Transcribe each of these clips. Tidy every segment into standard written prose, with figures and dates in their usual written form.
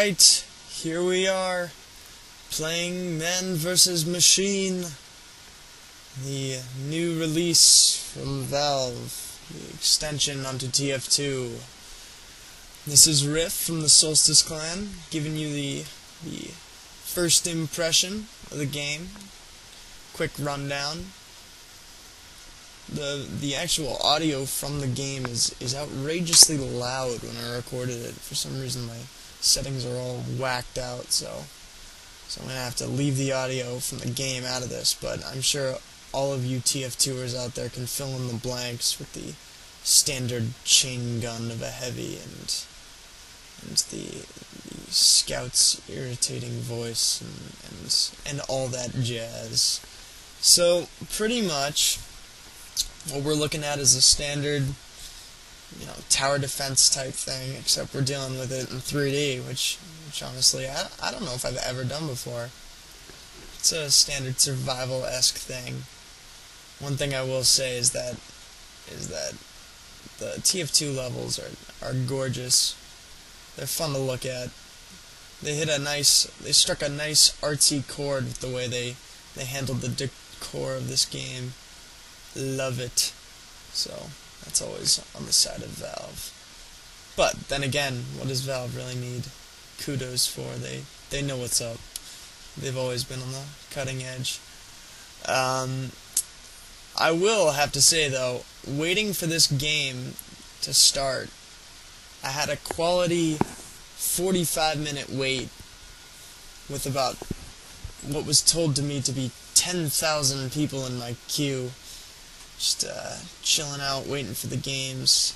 Alright, here we are, playing Man vs. Machine, the new release from Valve, the extension onto TF2. This is Riff from the Solstice Clan, giving you the first impression of the game. Quick rundown. The actual audio from the game is outrageously loud when I recorded it. For some reason my settings are all whacked out, so I'm going to have to leave the audio from the game out of this, but I'm sure all of you TF2ers out there can fill in the blanks with the standard chain gun of a heavy and the scout's irritating voice and all that jazz. So pretty much what we're looking at is a standard, tower defense type thing, except we're dealing with it in 3D, which honestly I don't know if I've ever done before. It's a standard survival-esque thing. One thing I will say is that the TF2 levels are gorgeous. They're fun to look at. They struck a nice artsy chord with the way they handled the decor of this game. Love it. So that's always on the side of Valve. But then again, what does Valve really need kudos for? They know what's up. They've always been on the cutting edge. I will have to say though, waiting for this game to start, I had a quality 45-minute wait with about what was told to me to be 10,000 people in my queue. Just chilling out, waiting for the games.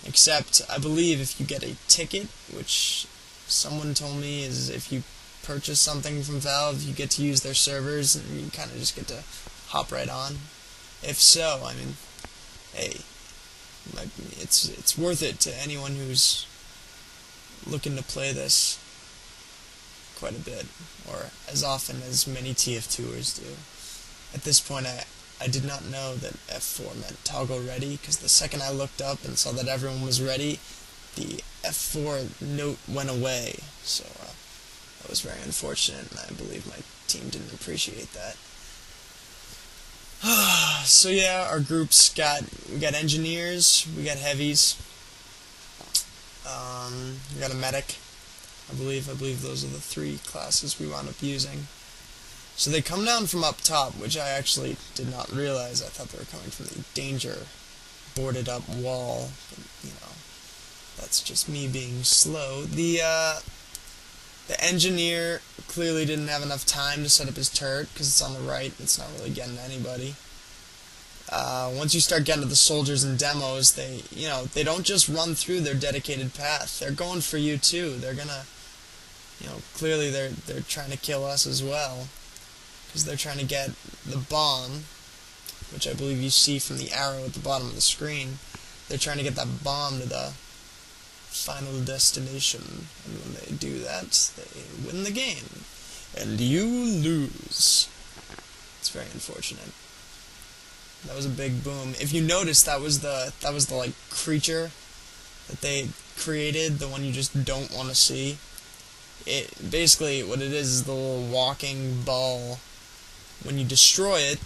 Except, I believe if you get a ticket, which someone told me is if you purchase something from Valve, you get to use their servers, and you kind of just get to hop right on. If so, I mean, hey, it's worth it to anyone who's looking to play this quite a bit, or as often as many TF2ers do. At this point, I did not know that F4 meant toggle ready, because the second I looked up and saw that everyone was ready, the F4 note went away, so that was very unfortunate, and I believe my team didn't appreciate that. So yeah, our group's we got engineers, we got heavies, we got a medic. I believe those are the three classes we wound up using. So they come down from up top, which I actually did not realize. I thought they were coming from the danger boarded up wall. But, that's just me being slow. The engineer clearly didn't have enough time to set up his turret, because it's on the right, it's not really getting to anybody. Once you start getting to the soldiers and demos, they don't just run through their dedicated path. They're going for you too. They're gonna, clearly they're trying to kill us as well, because they're trying to get the bomb, which I believe you see from the arrow at the bottom of the screen. They're trying to get that bomb to the final destination, and when they do that, they win the game, and you lose. It's very unfortunate. That was a big boom. If you notice, that was the like creature that they created, the one you just don't want to see. It basically what it is the little walking ball. When you destroy it,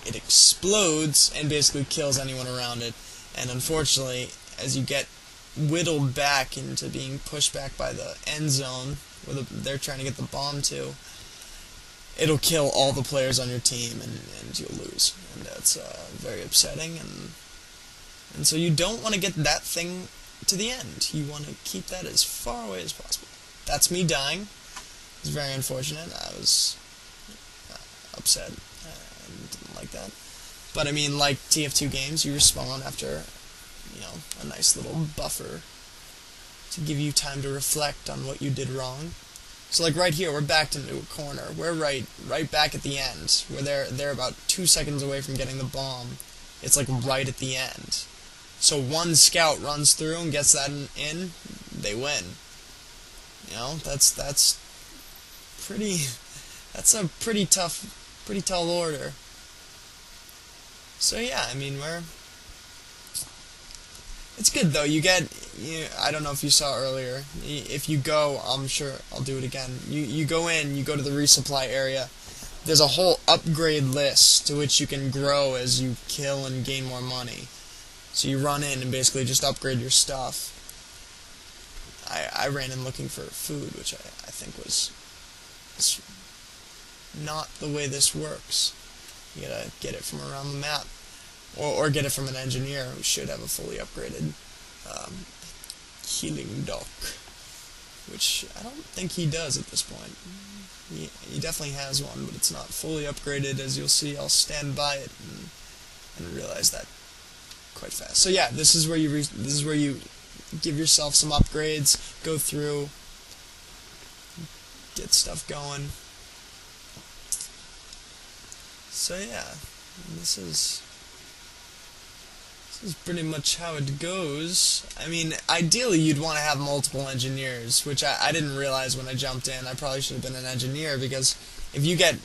it explodes and basically kills anyone around it. And unfortunately, as you get whittled back into being pushed back by the end zone, where they're trying to get the bomb to, it'll kill all the players on your team, and you'll lose. And that's very upsetting. And so you don't want to get that thing to the end. You want to keep that as far away as possible. That's me dying. It's very unfortunate. I was upset and didn't like that. But I mean, like TF2 games, you respawn after, a nice little buffer to give you time to reflect on what you did wrong. So like right here, we're backed into a corner. We're right back at the end, where they're about 2 seconds away from getting the bomb. It's like right at the end. So one scout runs through and gets that in, they win. That's a pretty tall order. So yeah, I mean, It's good though. I don't know if you saw earlier. If you go, I'm sure I'll do it again. You go in, you go to the resupply area. There's a whole upgrade list to which you can grow as you kill and gain more money. So you run in and basically just upgrade your stuff. I ran in looking for food, which I think was not the way this works. You gotta get it from around the map. Or get it from an engineer who should have a fully upgraded healing dock. Which I don't think he does at this point. He definitely has one, but it's not fully upgraded. As you'll see, I'll stand by it and realize that quite fast. So yeah, this is where you give yourself some upgrades, go through, get stuff going. So yeah, this is pretty much how it goes. I mean, ideally you'd want to have multiple engineers, which I didn't realize when I jumped in. I probably should have been an engineer, because if you get,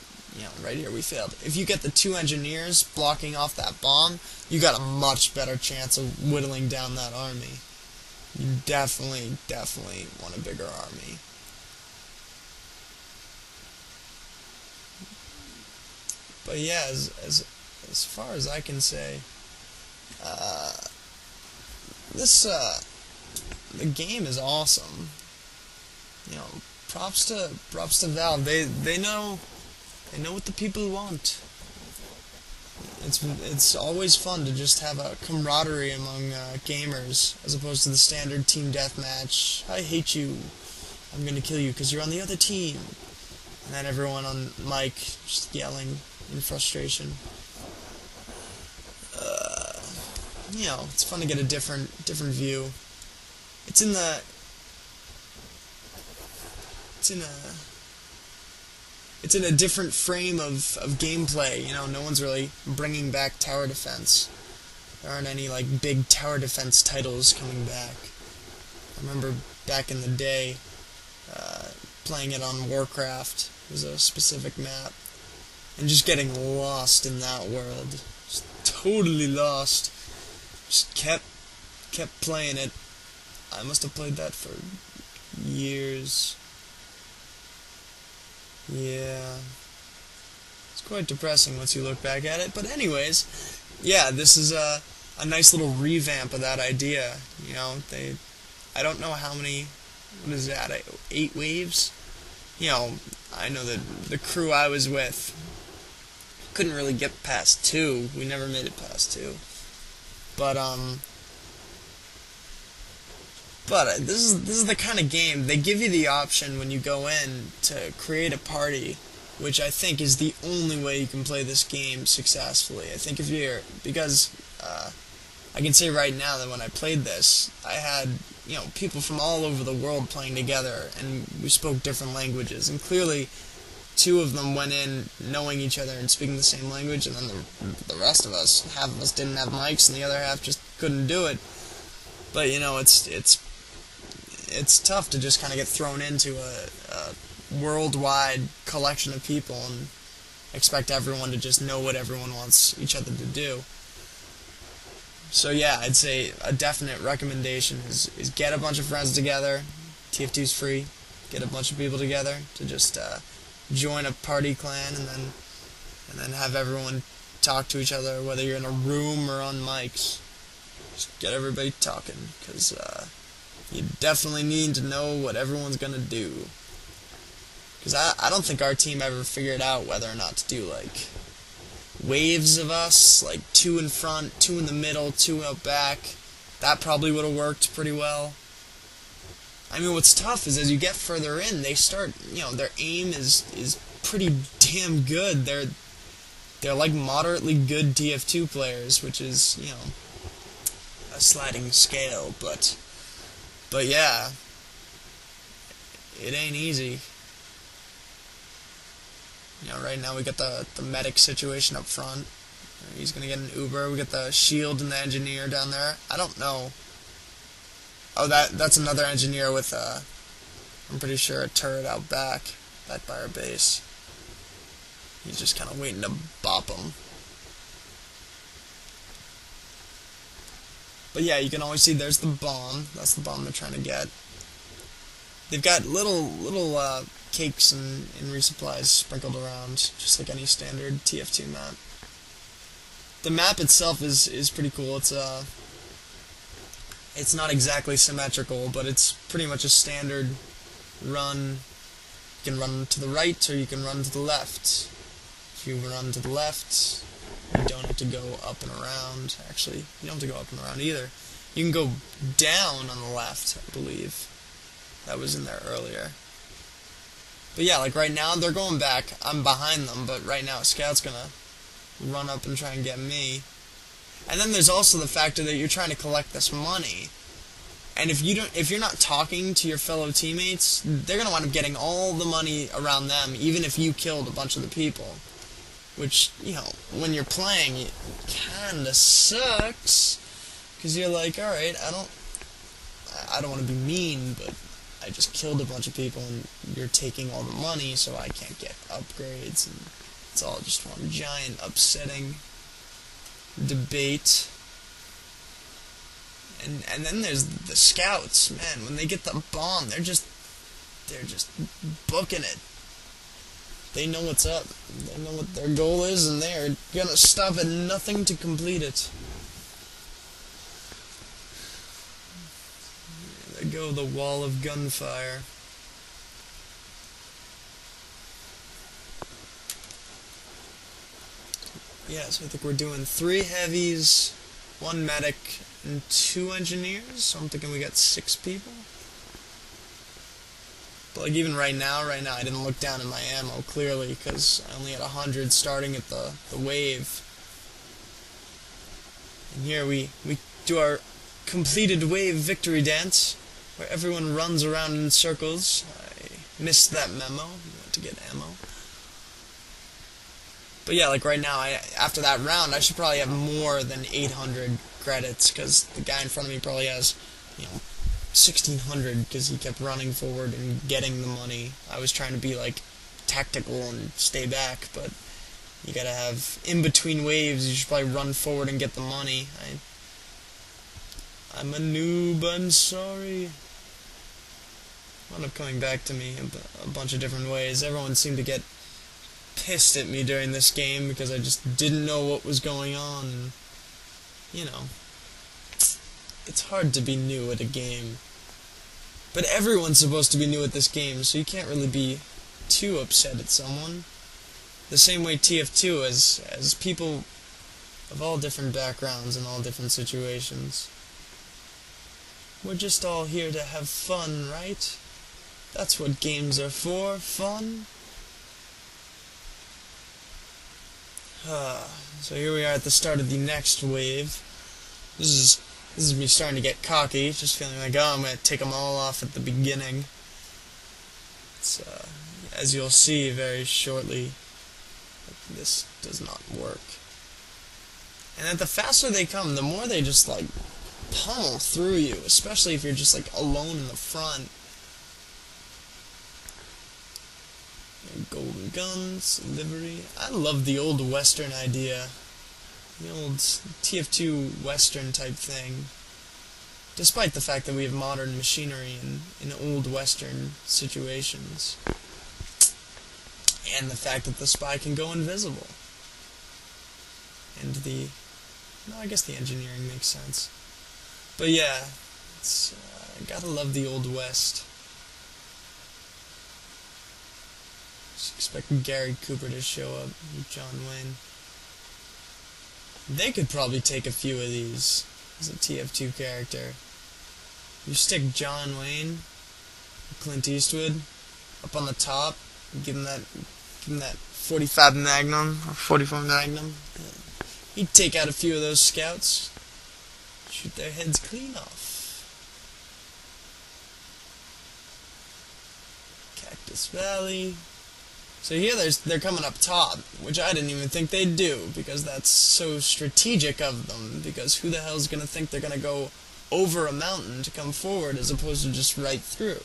right here we failed. If you get the 2 engineers blocking off that bomb, you got a much better chance of whittling down that army. You definitely want a bigger army. But yeah, as far as I can say, the game is awesome. Props to Valve. They know what the people want. It's always fun to just have a camaraderie among gamers, as opposed to the standard team deathmatch. I hate you. I'm gonna kill you because you're on the other team. And then everyone on mic just yelling in frustration. It's fun to get a different view. It's in a different frame of gameplay. No one's really bringing back tower defense. There aren't any big tower defense titles coming back. I remember back in the day playing it on Warcraft. It was a specific map, and just getting lost in that world. Just totally lost. Just kept playing it. I must have played that for years. Yeah. It's quite depressing once you look back at it. But anyways, yeah, this is a nice little revamp of that idea. I don't know how many, what is that, 8 waves? I know that the crew I was with couldn't really get past 2. We never made it past 2. But this is the kind of game they give you the option when you go in to create a party, which I think is the only way you can play this game successfully. I think because I can say right now that when I played this, I had people from all over the world playing together, and we spoke different languages, and clearly 2 of them went in knowing each other and speaking the same language, and then the rest of us, half of us didn't have mics, and the other half just couldn't do it. But it's tough to just kind of get thrown into a worldwide collection of people and expect everyone to just know what everyone wants each other to do. So yeah, I'd say a definite recommendation is get a bunch of friends together. TF2's free. Get a bunch of people together to just join a party clan, and then have everyone talk to each other, whether you're in a room or on mics. Just get everybody talking, because you definitely need to know what everyone's gonna do. Because I don't think our team ever figured out whether or not to do waves of us, 2 in front, 2 in the middle, 2 out back. That probably would have worked pretty well. I mean, what's tough is as you get further in, they start, their aim is pretty damn good. They're moderately good TF2 players, which is, a sliding scale, but yeah, it ain't easy. Right now we got the medic situation up front. He's gonna get an Uber. We got the shield and the engineer down there. I don't know. Oh, that's another engineer with I'm pretty sure a turret out back by our base. He's just kind of waiting to bop him. But yeah, you can always see there's the bomb. That's the bomb they're trying to get. They've got little cakes and resupplies sprinkled around, just like any standard TF2 map. The map itself is pretty cool. It's not exactly symmetrical, but it's pretty much a standard run. You can run to the right or you can run to the left. If you run to the left, you don't have to go up and around. Actually, you don't have to go up and around either. You can go down on the left, I believe. That was in there earlier. But yeah, like right now, they're going back. I'm behind them, but right now, a scout's gonna run up and try and get me. And then there's also the factor that you're trying to collect this money. And if you're not talking to your fellow teammates, they're gonna wind up getting all the money around them, even if you killed a bunch of the people. Which, you know, when you're playing, it kinda sucks. Because you're like, alright, I don't want to be mean, but I just killed a bunch of people and you're taking all the money, so I can't get upgrades, and it's all just one giant upsetting debate. And then there's the scouts, man, when they get the bomb, they're just booking it. They know what's up. They know what their goal is, and they're gonna stop at nothing to complete it. There go the wall of gunfire. Yeah, so I think we're doing 3 heavies, 1 medic, and 2 engineers. So I'm thinking we got 6 people. But like even right now, I didn't look down at my ammo clearly because I only had 100 starting at the wave. And here we do our completed wave victory dance, where everyone runs around in circles. I missed that memo. We went to get ammo. But yeah, like right now, after that round, I should probably have more than 800 credits, because the guy in front of me probably has, 1,600, because he kept running forward and getting the money. I was trying to be, like, tactical and stay back, but you gotta have, in between waves, you should probably run forward and get the money. I'm a noob, I'm sorry. Wound up coming back to me a bunch of different ways. Everyone seemed to get pissed at me during this game because I just didn't know what was going on. It's hard to be new at a game. But everyone's supposed to be new at this game, so you can't really be too upset at someone. The same way TF2 as people of all different backgrounds and all different situations. We're just all here to have fun, right? That's what games are for, fun. So here we are at the start of the next wave. This is me starting to get cocky, just feeling like, oh, I'm going to take them all off at the beginning. It's, as you'll see very shortly, this does not work. And that the faster they come, the more they just, like, pummel through you, especially if you're just, like, alone in the front. Golden guns, livery. I love the old Western idea. The old TF2 Western type thing. Despite the fact that we have modern machinery in old Western situations. And the fact that the spy can go invisible. And no, I guess the engineering makes sense. But yeah, gotta love the old West. Just expect Gary Cooper to show up, John Wayne. They could probably take a few of these as a TF2 character. You stick John Wayne, Clint Eastwood, up on the top, give him that 45 Magnum, or 44 Magnum. He'd take out a few of those scouts, shoot their heads clean off. Cactus Valley. So here they're coming up top, which I didn't even think they'd do, because that's so strategic of them, because who the hell's going to think they're going to go over a mountain to come forward as opposed to just right through?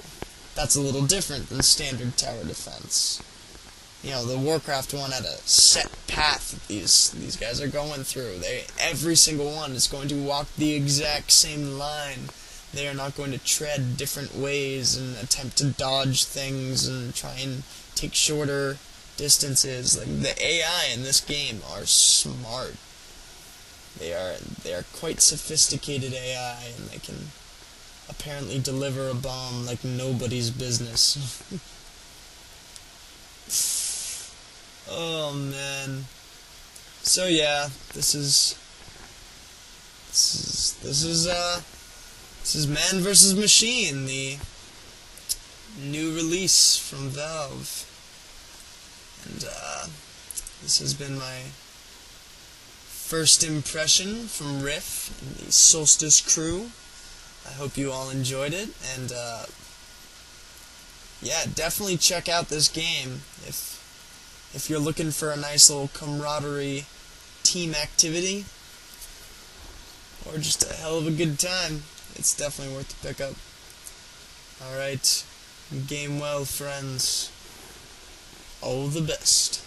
That's a little different than standard tower defense. the Warcraft one had a set path that these guys are going through. Every single one is going to walk the exact same line. They are not going to tread different ways and attempt to dodge things and try and take shorter distances. Like, the AI in this game are smart. They are quite sophisticated AI, and they can apparently deliver a bomb like nobody's business. Oh man. So yeah, this is Man vs. Machine, the new release from Valve. And this has been my first impression from Riff and the Solstice crew. I hope you all enjoyed it, and yeah, definitely check out this game if you're looking for a nice little camaraderie team activity, or just a hell of a good time. It's definitely worth the pickup. Alright, game well, friends. All the best.